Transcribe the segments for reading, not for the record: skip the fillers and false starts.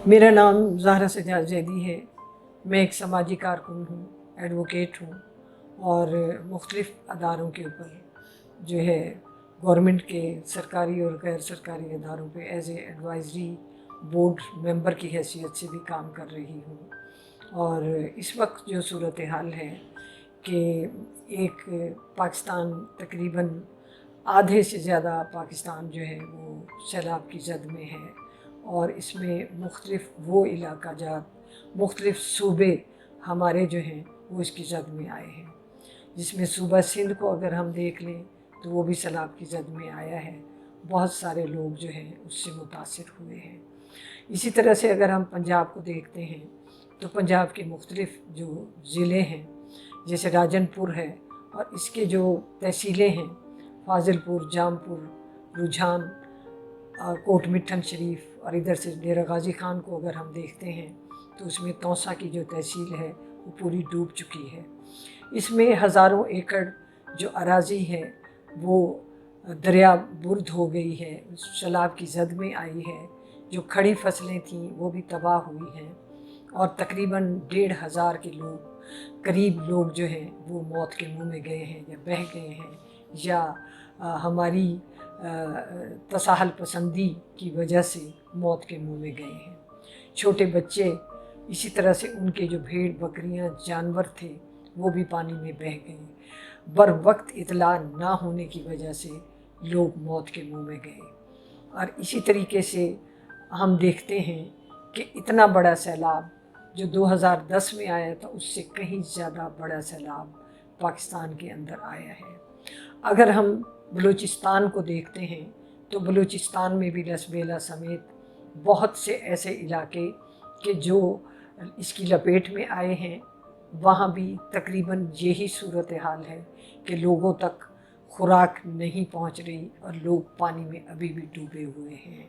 मेरा नाम ज़हरा सजाद ज़ैदी है। मैं एक समाजी कारकुन हूँ, एडवोकेट हूँ और मुख्तलिफ़ अदारों के ऊपर जो है गवर्नमेंट के सरकारी और गैर सरकारी अदारों पे as a advisory board member की हैसियत से भी काम कर रही हूँ। और इस वक्त जो सूरत हाल है कि एक पाकिस्तान तकरीबन आधे से ज़्यादा पाकिस्तान जो है वो सैलाब की जद में है और इसमें मुख्तलिफ़ वो इलाका जात मुख्तलिफ़ सूबे हमारे जो हैं वो इसकी जद में आए हैं, जिसमें सूबा सिंध को अगर हम देख लें तो वो भी सैलाब की जद में आया है। बहुत सारे लोग जो हैं उससे मुतासिर हुए हैं। इसी तरह से अगर हम पंजाब को देखते हैं तो पंजाब के मुख्तलिफ़ जो ज़िले हैं जैसे राजनपुर है और इसके जो तहसीलें हैं फाजिलपुर, जामपुर, रुझान, कोट मिठन शरीफ और इधर से डेरा गाजी खान को अगर हम देखते हैं तो उसमें तौसा की जो तहसील है वो पूरी डूब चुकी है। इसमें हज़ारों एकड़ जो अराज़ी है वो दरिया बुर्द हो गई है, सैलाब की जद में आई है। जो खड़ी फसलें थीं वो भी तबाह हुई हैं और तकरीबन 1,500 के करीब लोग जो हैं वो मौत के मुंह में गए हैं या बह गए हैं या हमारी तसाहल पसंदी की वजह से मौत के मुंह में गए हैं। छोटे बच्चे, इसी तरह से उनके जो भेड़ बकरियां जानवर थे वो भी पानी में बह गए। बर वक्त इतला ना होने की वजह से लोग मौत के मुंह में गए। और इसी तरीके से हम देखते हैं कि इतना बड़ा सैलाब जो 2010 में आया था उससे कहीं ज़्यादा बड़ा सैलाब पाकिस्तान के अंदर आया है। अगर हम बलूचिस्तान को देखते हैं तो बलूचिस्तान में भी लसबेला समेत बहुत से ऐसे इलाके के जो इसकी लपेट में आए हैं, वहाँ भी तकरीबन यही सूरत हाल है कि लोगों तक खुराक नहीं पहुँच रही और लोग पानी में अभी भी डूबे हुए हैं।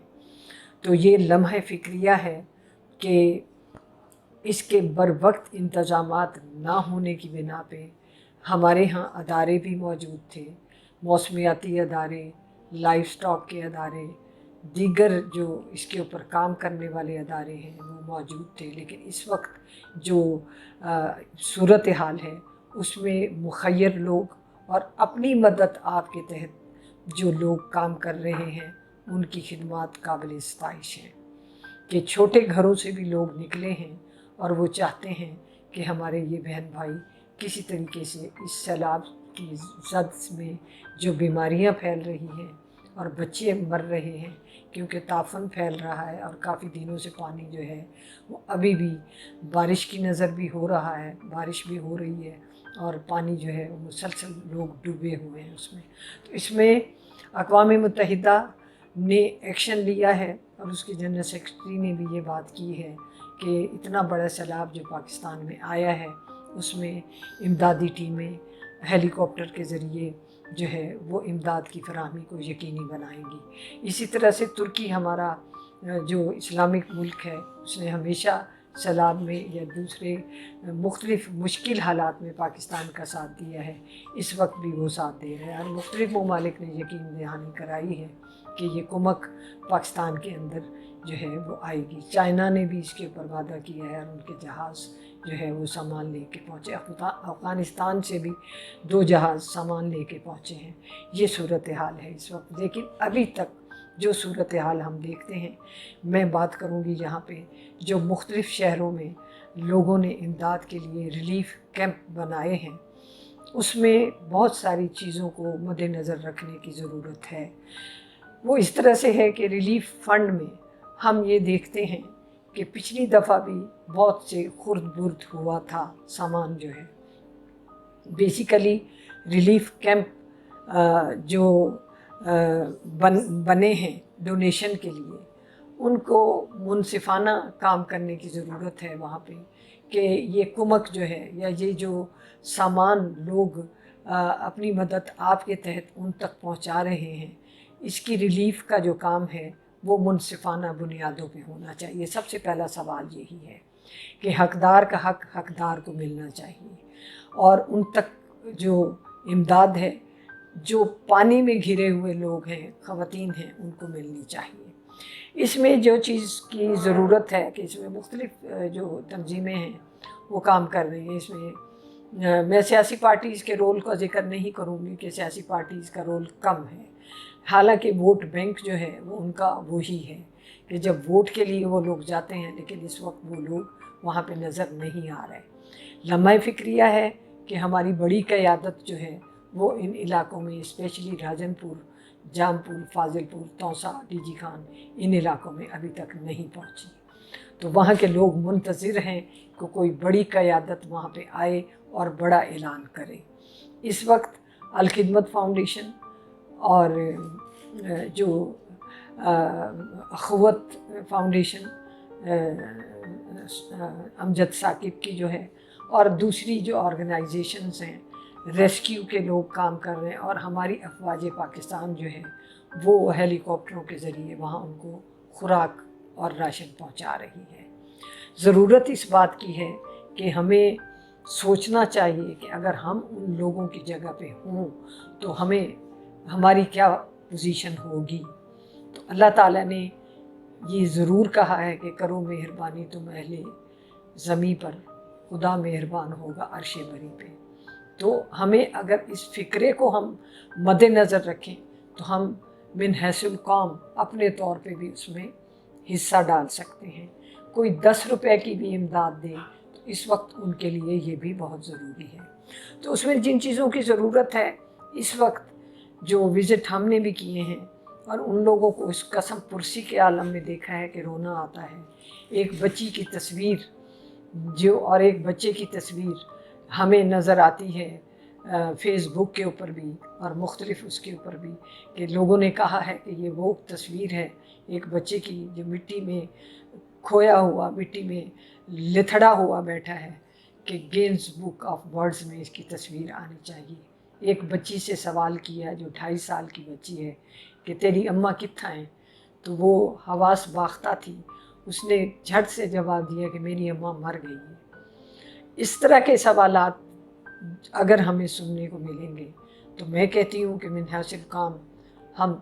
तो ये लम्हा फ़िक्रिया है कि इसके बर वक्त इंतज़ामात ना होने की बिना पे हमारे यहाँ अदारे भी मौजूद थे, मौसमियाती अदारे, लाइफ स्टॉक के अदारे, दीगर जो इसके ऊपर काम करने वाले अदारे हैं वो मौजूद थे। लेकिन इस वक्त जो सूरत हाल है उसमें मुखय्यर लोग और अपनी मदद आप के तहत जो लोग काम कर रहे हैं उनकी खिदमत काबिल सताइश है कि छोटे घरों से भी लोग निकले हैं और वो चाहते हैं कि हमारे ये बहन भाई किसी तरीके से इस सैलाब की जद में जो बीमारियां फैल रही हैं और बच्चे मर रहे हैं क्योंकि ताफन फैल रहा है और काफ़ी दिनों से पानी जो है वो अभी भी बारिश की नज़र भी हो रहा है, बारिश भी हो रही है और पानी जो है वो मुसलसल लोग डूबे हुए हैं उसमें। तो इसमें अक़वाम मुत्तहिदा ने एक्शन लिया है और उसके जनरल सेक्रेटरी ने भी ये बात की है कि इतना बड़ा सैलाब जो पाकिस्तान में आया है उसमें इमदादी टीमें हेलीकॉप्टर के ज़रिए जो है वो इमदाद की फराहमी को यकीनी बनाएंगी। इसी तरह से तुर्की हमारा जो इस्लामिक मुल्क है उसने हमेशा सैलाब में या दूसरे मुख्तलिफ़ मुश्किल हालात में पाकिस्तान का साथ दिया है, इस वक्त भी वो साथ दे रहे हैं और मुख्तलिफ़ ममालिक ने यकीन दहानी कराई है कि ये कुमक पाकिस्तान के अंदर जो है वो आएगी। चाइना ने भी इसके ऊपर वादा किया है और उनके जहाज़ जो है वो सामान लेके पहुँचे। अफ़गानिस्तान से भी 2 जहाज़ सामान लेके पहुँचे हैं। ये सूरत हाल है इस वक्त। लेकिन अभी तक जो सूरत हाल हम देखते हैं, मैं बात करूँगी यहाँ पे जो मुख्तलिफ़ शहरों में लोगों ने इमदाद के लिए रिलीफ़ कैंप बनाए हैं, उसमें बहुत सारी चीज़ों को मद्देनज़र रखने की ज़रूरत है। वो इस तरह से है कि रिलीफ़ फ़ंड में हम ये देखते हैं कि पिछली दफ़ा भी बहुत से खुर्द बुर्द हुआ था सामान जो है। बेसिकली रिलीफ़ कैंप जो बने हैं डोनेशन के लिए, उनको मुनसिफाना काम करने की ज़रूरत है वहाँ पे कि ये कुमक जो है या ये जो सामान लोग अपनी मदद आपके तहत उन तक पहुँचा रहे हैं, इसकी रिलीफ़ का जो काम है वो मुनसिफाना बुनियादों पे होना चाहिए। सबसे पहला सवाल यही है कि हकदार का हक हकदार को मिलना चाहिए और उन तक जो इमदाद है जो पानी में घिरे हुए लोग हैं, ख़वातीन हैं, उनको मिलनी चाहिए। इसमें जो चीज़ की ज़रूरत है कि इसमें मुख्तलिफ जो तंजीमें हैं वो काम कर रही हैं। इसमें मैं सियासी पार्टीज़ के रोल का जिक्र नहीं करूँगी कि सियासी पार्टीज़ का रोल कम है, हालांकि वोट बैंक जो है वो उनका वही है कि जब वोट के लिए वो लोग जाते हैं, लेकिन इस वक्त वो लोग वहाँ पे नज़र नहीं आ रहे। लम्हा फ़िक्रिया है कि हमारी बड़ी क़यादत जो है वो इन इलाकों में, स्पेशली राजनपुर, जामपुर, फाजिलपुर, तौसा, डीजी खान, इन इलाकों में अभी तक नहीं पहुँची। तो वहाँ के लोग मुंतज़िर हैं कि कोई बड़ी क़यादत वहाँ पे आए और बड़ा ऐलान करे। इस वक्त अल खिदमत फाउंडेशन और जो अखवत फाउंडेशन अमजद साकिब की जो है, और दूसरी जो ऑर्गेनाइजेशंस हैं, रेस्क्यू के लोग काम कर रहे हैं, और हमारी अफवाज पाकिस्तान जो है वो हेलीकॉप्टरों के ज़रिए वहाँ उनको खुराक और राशन पहुँचा रही है। ज़रूरत इस बात की है कि हमें सोचना चाहिए कि अगर हम उन लोगों की जगह पे हों तो हमारी क्या पोजीशन होगी। तो अल्लाह ताला ने ये ज़रूर कहा है कि करो मेहरबानी तुम अहले ज़मी पर, खुदा मेहरबान होगा अर्श बरी पे। तो हमें अगर इस फ़िक्रे को हम मद्देनज़र रखें तो हम मिन हैसुल कौम अपने तौर पे भी उसमें हिस्सा डाल सकते हैं। कोई 10 रुपए की भी इमदाद दे तो इस वक्त उनके लिए ये भी बहुत ज़रूरी है। तो उसमें जिन चीज़ों की ज़रूरत है, इस वक्त जो विज़िट हमने भी किए हैं और उन लोगों को इस कसम पुरसी के आलम में देखा है कि रोना आता है। एक बच्ची की तस्वीर और एक बच्चे की तस्वीर हमें नज़र आती है फ़ेसबुक के ऊपर भी और मुख्तलिफ उसके ऊपर भी, कि लोगों ने कहा है कि ये वो तस्वीर है एक बच्चे की जो मिट्टी में खोया हुआ, मिट्टी में लिथड़ा हुआ बैठा है, कि गिनीज बुक ऑफ वर्ल्ड्स में इसकी तस्वीर आनी चाहिए। एक बच्ची से सवाल किया जो 2.5 साल की बच्ची है कि तेरी अम्मा कित्था हैं, तो वो हवास बाख्ता थी, उसने झट से जवाब दिया कि मेरी अम्मा मर गई है। इस तरह के सवालात अगर हमें सुनने को मिलेंगे तो मैं कहती हूँ कि मिन हासिल काम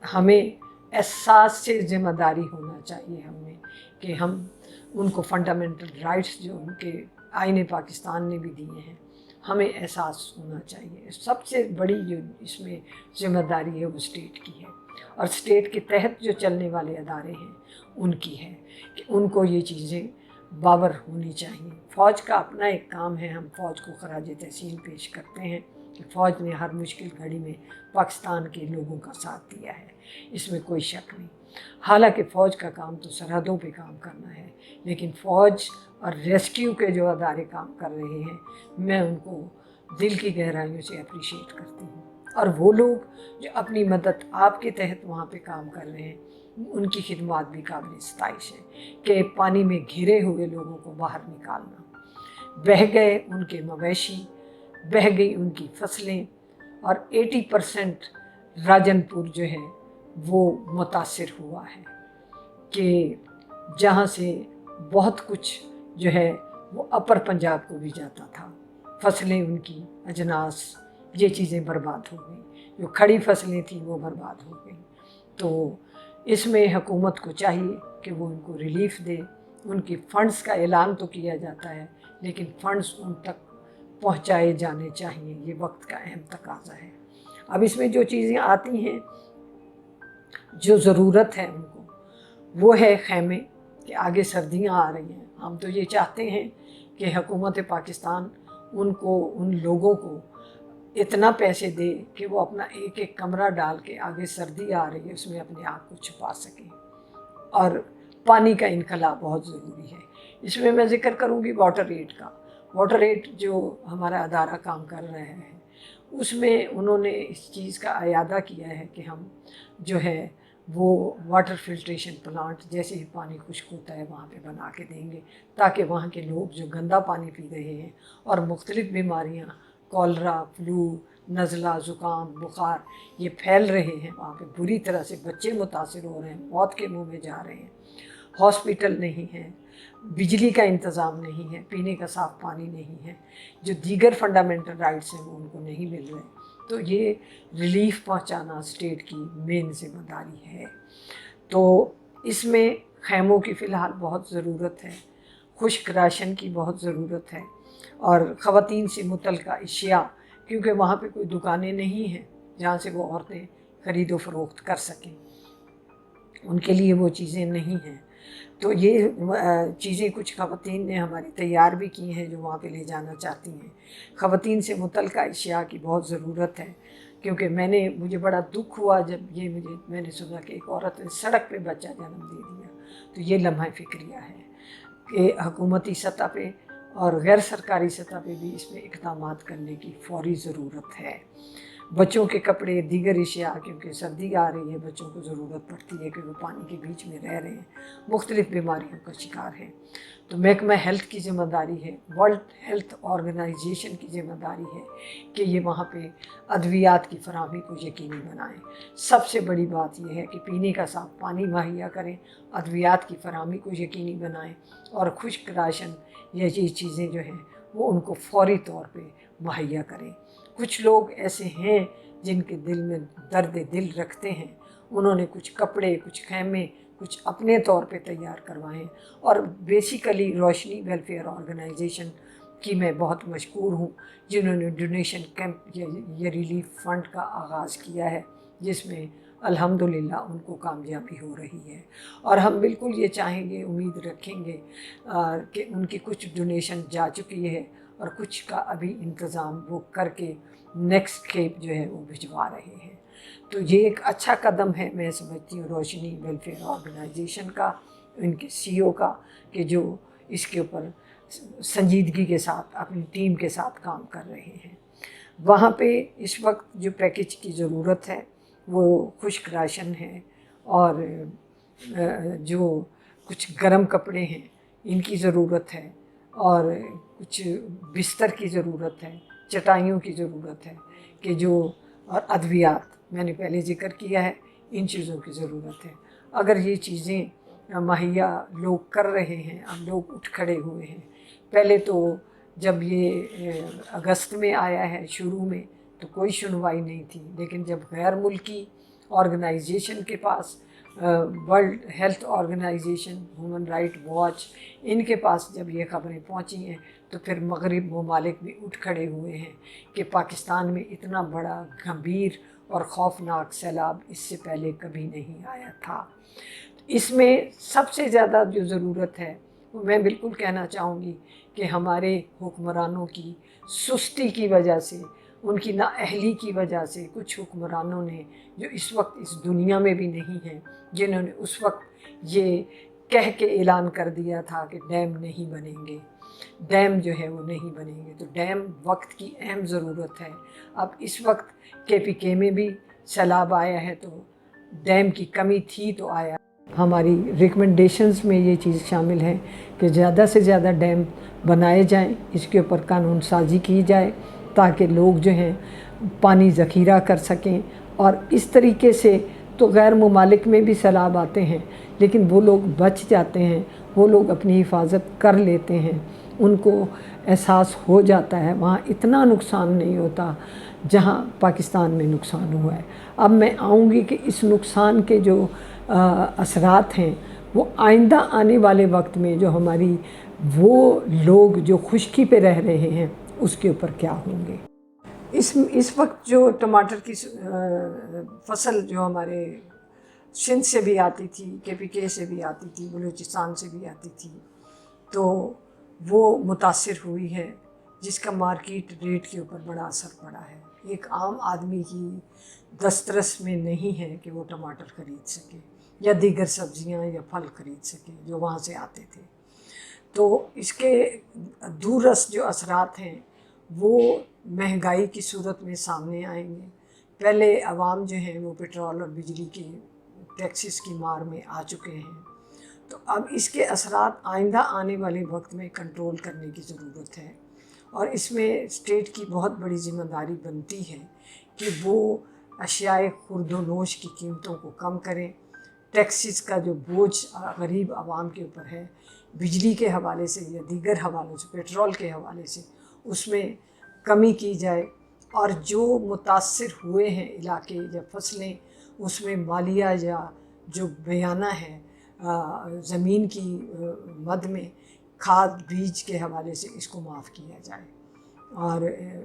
हमें एहसास से ज़िम्मेदारी होना चाहिए हमें कि हम उनको फंडामेंटल राइट्स जो उनके आईने पाकिस्तान ने भी दिए हैं, हमें एहसास होना चाहिए। सबसे बड़ी जो इसमें ज़िम्मेदारी है वो स्टेट की है, और स्टेट के तहत जो चलने वाले अदारे हैं उनकी है कि उनको ये चीज़ें बावर होनी चाहिए। फ़ौज का अपना एक काम है, हम फ़ौज को खराज तहसीन पेश करते हैं कि फ़ौज ने हर मुश्किल घड़ी में पाकिस्तान के लोगों का साथ दिया है, इसमें कोई शक नहीं। हालांकि फ़ौज का काम तो सरहदों पे काम करना है, लेकिन फ़ौज और रेस्क्यू के जो अदारे काम कर रहे हैं, मैं उनको दिल की गहराइयों से अप्रिशिएट करती हूँ। और वो लोग जो अपनी मदद आपके तहत वहाँ पे काम कर रहे हैं, उनकी खिदमत भी काबिल सताइश है कि पानी में घिरे हुए लोगों को बाहर निकालना। बह गए उनके मवेशी, बह गई उनकी फसलें, और 80% राजनपुर जो है वो मुतासिर हुआ है कि जहाँ से बहुत कुछ जो है वो अपर पंजाब को भी जाता था। फसलें उनकी, अजनास, ये चीज़ें बर्बाद हो गई, जो खड़ी फसलें थी वो बर्बाद हो गई। तो इसमें हुकूमत को चाहिए कि वो उनको रिलीफ़ दे। उनकी फ़ंड्स का ऐलान तो किया जाता है, लेकिन फ़ंड्स उन तक पहुंचाए जाने चाहिए, ये वक्त का अहम तकाज़ा है। अब इसमें जो चीज़ें आती हैं जो ज़रूरत है उनको, वो है खैमे, कि आगे सर्दियां आ रही हैं। हम तो ये चाहते हैं कि हुकूमत पाकिस्तान उनको, उन लोगों को इतना पैसे दे कि वो अपना एक एक कमरा डाल के, आगे सर्दी आ रही है उसमें अपने आप को छुपा सकें। और पानी का इनकला बहुत ज़रूरी है। इसमें मैं ज़िक्र करूँगी वाटर एड का। वाटर एड जो हमारा अदारा काम कर रहे हैं, उसमें उन्होंने इस चीज़ का अयादा किया है कि हम जो है वो वाटर फिल्ट्रेशन प्लांट जैसे ही पानी खुश्क होता है वहाँ पे बना के देंगे, ताकि वहाँ के लोग जो गंदा पानी पी रहे हैं और मुख्तलिफ़ बीमारियाँ, कॉलरा, फ्लू, नज़ला, ज़ुकाम, बुखार, ये फैल रहे हैं, वहाँ पे बुरी तरह से बच्चे मुतासिर हो रहे हैं, मौत के मुंह में जा रहे हैं। हॉस्पिटल नहीं है, बिजली का इंतज़ाम नहीं है, पीने का साफ़ पानी नहीं है, जो दीगर फंडामेंटल राइट्स हैं वो उनको नहीं मिल रहे। तो ये रिलीफ़ पहुंचाना स्टेट की मेन जिम्मेदारी है। तो इसमें खैमों की फ़िलहाल बहुत ज़रूरत है, खुश्क राशन की बहुत ज़रूरत है, और ख़वातीन से मुतल्लिक़ अशिया, क्योंकि वहाँ पे कोई दुकानें नहीं हैं जहाँ से वो औरतें ख़रीद व फ़रोख्त कर सकें, उनके लिए वो चीज़ें नहीं हैं। तो ये चीज़ें कुछ ख़वातीन ने हमारी तैयार भी की हैं जो वहाँ पे ले जाना चाहती हैं। ख़वातीन से मुतल्लिक़ अशिया की बहुत ज़रूरत है, क्योंकि मुझे बड़ा दुख हुआ जब मैंने सुना कि एक औरत ने सड़क पे बच्चा जन्म दे दिया। तो ये लम्हा फ़िक्रिया है कि हुकूमती सतह पे और गैर सरकारी सतह पे भी इसमें इक़दामात करने की फ़ौरी ज़रूरत है। बच्चों के कपड़े, दीगर अशिया, क्योंकि सर्दी आ रही है, बच्चों को ज़रूरत पड़ती है कि वो पानी के बीच में रह रहे हैं, मुख्तलिफ़ बीमारियों का शिकार हैं। तो महकमा हेल्थ की ज़िम्मेदारी है, वर्ल्ड हेल्थ ऑर्गेनाइजेशन की ज़िम्मेदारी है कि ये वहाँ पे अद्वियात की फराहमी को यकीनी बनाएं। सबसे बड़ी बात यह है कि पीने का साफ़ पानी मुहैया करें, अद्वियात की फराहमी को यकीनी बनाएं, और खुश्क राशन या ये चीज़ें जो हैं वो उनको फ़ौरी तौर पे मुहैया करें। कुछ लोग ऐसे हैं जिनके दिल में दर्द दिल रखते हैं, उन्होंने कुछ कपड़े, कुछ खैमे, कुछ अपने तौर पे तैयार करवाएं। और बेसिकली रोशनी वेलफेयर ऑर्गेनाइजेशन की मैं बहुत मशकूर हूँ, जिन्होंने डोनेशन कैंप या रिलीफ फंड का आगाज़ किया है, जिसमें अल्हम्दुलिल्लाह उनको कामयाबी हो रही है। और हम बिल्कुल ये चाहेंगे, उम्मीद रखेंगे कि उनकी कुछ डोनेशन जा चुकी है और कुछ का अभी इंतज़ाम वो करके नेक्स्ट खेप जो है वो भिजवा रहे हैं। तो ये एक अच्छा कदम है, मैं समझती हूँ, रोशनी वेलफेयर ऑर्गेनाइजेशन का, इनके सीईओ का, कि जो इसके ऊपर संजीदगी के साथ अपनी टीम के साथ काम कर रहे हैं। वहाँ पे इस वक्त जो पैकेज की ज़रूरत है वो खुश्क राशन है, और जो कुछ गर्म कपड़े हैं इनकी ज़रूरत है, और कुछ बिस्तर की ज़रूरत है, चटाइयों की ज़रूरत है, कि जो, और अद्वियात मैंने पहले जिक्र किया है, इन चीज़ों की ज़रूरत है। अगर ये चीज़ें मुहैया लोग कर रहे हैं, अब लोग उठ खड़े हुए हैं। पहले तो जब ये अगस्त में आया है शुरू में तो कोई सुनवाई नहीं थी, लेकिन जब गैर मुल्की ऑर्गेनाइजेशन के पास, World Health Organization, Human Right Watch, इनके पास जब ये खबरें पहुंची हैं तो फिर मगरिब ममालिक भी उठ खड़े हुए हैं कि पाकिस्तान में इतना बड़ा गंभीर और खौफनाक सैलाब इससे पहले कभी नहीं आया था। इसमें सबसे ज़्यादा जो ज़रूरत है वो मैं बिल्कुल कहना चाहूँगी कि हमारे हुक्मरानों की सुस्ती की वजह से, उनकी नाअहली की वजह से, कुछ हुक्मरानों ने जो इस वक्त इस दुनिया में भी नहीं हैं, जिन्होंने उस वक्त ये कह के ऐलान कर दिया था कि डैम नहीं बनेंगे, डैम जो है वो नहीं बनेंगे। तो डैम वक्त की अहम ज़रूरत है। अब इस वक्त KPK में भी सैलाब आया है तो डैम की कमी थी तो आया। हमारी रिकमेंडेशंस में ये चीज़ शामिल है कि ज़्यादा से ज़्यादा डैम बनाए जाएं, इसके ऊपर कानून साजी की जाए ताकि लोग जो हैं पानी ज़ख़ीरा कर सकें। और इस तरीके से तो गैर ममालिक में भी सैलाब आते हैं, लेकिन वो लोग बच जाते हैं, वो लोग अपनी हिफाजत कर लेते हैं, उनको एहसास हो जाता है, वहाँ इतना नुकसान नहीं होता जहाँ पाकिस्तान में नुकसान हुआ है। अब मैं आऊँगी कि इस नुकसान के जो असरात हैं वो आइंदा आने वाले वक्त में जो हमारी वो लोग जो खुश्की पे रह रहे हैं उसके ऊपर क्या होंगे। इस वक्त जो टमाटर की फसल जो हमारे सिंध से भी आती थी, KPK से भी आती थी, बलूचिस्तान से भी आती थी, तो वो मुतासिर हुई है, जिसका मार्केट रेट के ऊपर बड़ा असर पड़ा है। एक आम आदमी की दस्तरस में नहीं है कि वो टमाटर ख़रीद सके या दीगर सब्ज़ियाँ या फल ख़रीद सके जो वहाँ से आते थे। तो इसके दूरस जो असरात हैं वो महंगाई की सूरत में सामने आएंगे। पहले आवाम जो हैं वो पेट्रोल और बिजली के टैक्सेस की मार में आ चुके हैं, तो अब इसके असरात आइंदा आने वाले वक्त में कंट्रोल करने की ज़रूरत है। और इसमें स्टेट की बहुत बड़ी ज़िम्मेदारी बनती है कि वो अशियाए खुर्दोनोश की कीमतों को कम करें, टैक्सेस का जो बोझ गरीब आवाम के ऊपर है बिजली के हवाले से या दीगर हवालों से, पेट्रोल के हवाले से, उसमें कमी की जाए। और जो मुतासिर हुए हैं इलाके या फसलें, उसमें मालिया या जो बयाना है زمین کی مد میں کھاد بیج کے حوالے سے اس کو معاف کیا جائے اور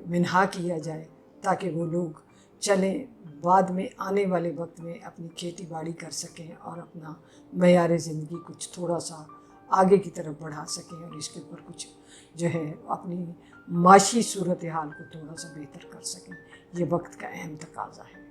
منہا کیا جائے، تاکہ وہ لوگ چلیں بعد میں آنے والے وقت میں اپنی کھیتی باڑی کر سکیں اور اپنا معیار زندگی کچھ تھوڑا سا آگے کی طرف بڑھا سکیں، اور اس کے اوپر کچھ جو ہے اپنی معاشی صورتحال کو تھوڑا سا بہتر کر سکیں۔ یہ وقت کا اہم تقاضا ہے۔